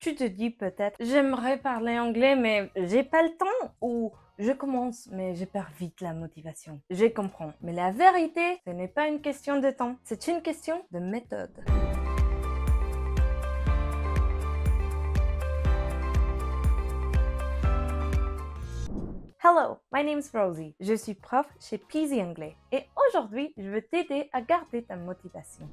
Tu te dis peut-être, j'aimerais parler anglais, mais j'ai pas le temps. Ou je commence, mais je perds vite la motivation. Je comprends. Mais la vérité, ce n'est pas une question de temps. C'est une question de méthode. Hello, my name is Rosie. Je suis prof chez Peasy Anglais. Et aujourd'hui, je veux t'aider à garder ta motivation.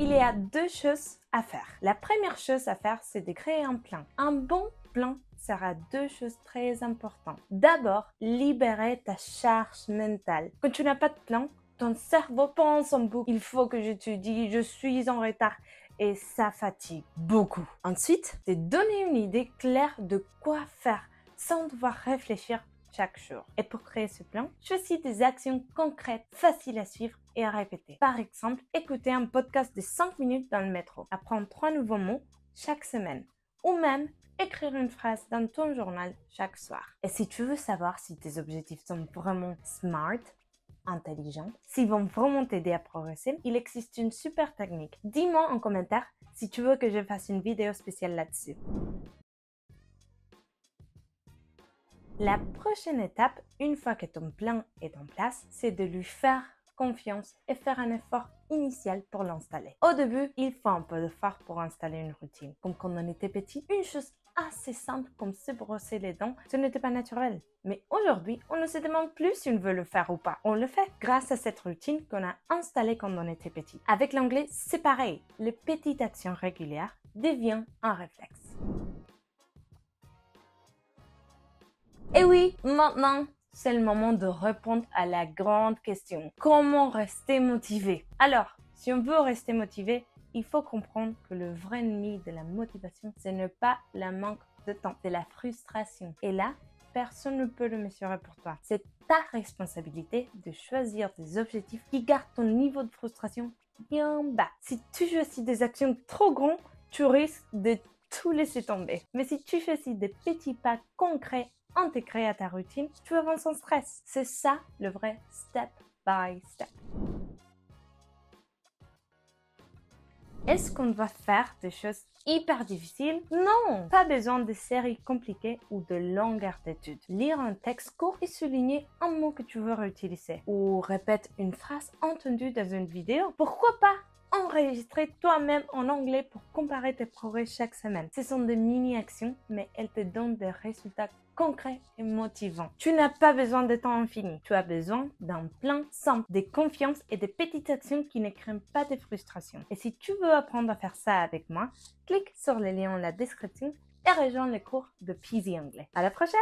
Il y a deux choses à faire. La première chose à faire, c'est de créer un plan. Un bon plan sert à deux choses très importantes. D'abord, libérer ta charge mentale. Quand tu n'as pas de plan, ton cerveau pense en boucle. Il faut que j'étudie, je suis en retard. Et ça fatigue beaucoup. Ensuite, te donner une idée claire de quoi faire sans devoir réfléchir chaque jour. Et pour créer ce plan, choisis des actions concrètes, faciles à suivre et à répéter. Par exemple, écouter un podcast de 5 minutes dans le métro, apprendre 3 nouveaux mots chaque semaine, ou même écrire une phrase dans ton journal chaque soir. Et si tu veux savoir si tes objectifs sont vraiment smart, intelligents, s'ils vont vraiment t'aider à progresser, il existe une super technique. Dis-moi en commentaire si tu veux que je fasse une vidéo spéciale là-dessus. La prochaine étape, une fois que ton plan est en place, c'est de lui faire confiance et faire un effort initial pour l'installer. Au début, il faut un peu d'effort pour installer une routine. Comme quand on était petit, une chose assez simple comme se brosser les dents, ce n'était pas naturel. Mais aujourd'hui, on ne se demande plus si on veut le faire ou pas. On le fait grâce à cette routine qu'on a installée quand on était petit. Avec l'anglais, c'est pareil. Les petites actions régulières deviennent un réflexe. Et oui, maintenant, c'est le moment de répondre à la grande question. Comment rester motivé? Alors, si on veut rester motivé, il faut comprendre que le vrai ennemi de la motivation, ce n'est pas le manque de temps, c'est la frustration. Et là, personne ne peut le mesurer pour toi. C'est ta responsabilité de choisir des objectifs qui gardent ton niveau de frustration bien bas. Si tu choisis des actions trop grandes, tu risques de tout laisser tomber. Mais si tu choisis des petits pas concrets intégrés à ta routine, tu avances sans stress. C'est ça le vrai step by step. Est-ce qu'on doit faire des choses hyper difficiles? Non! Pas besoin de séries compliquées ou de longueurs d'études. Lire un texte court et souligner un mot que tu veux réutiliser. Ou répète une phrase entendue dans une vidéo. Pourquoi pas enregistrer toi-même en anglais pour comparer tes progrès chaque semaine? Ce sont des mini-actions, mais elles te donnent des résultats concrets et motivants. Tu n'as pas besoin de temps infini. Tu as besoin d'un plan simple, de confiance et de petites actions qui ne créent pas de frustration. Et si tu veux apprendre à faire ça avec moi, clique sur le lien dans la description et rejoins le cours de Peasy Anglais. À la prochaine!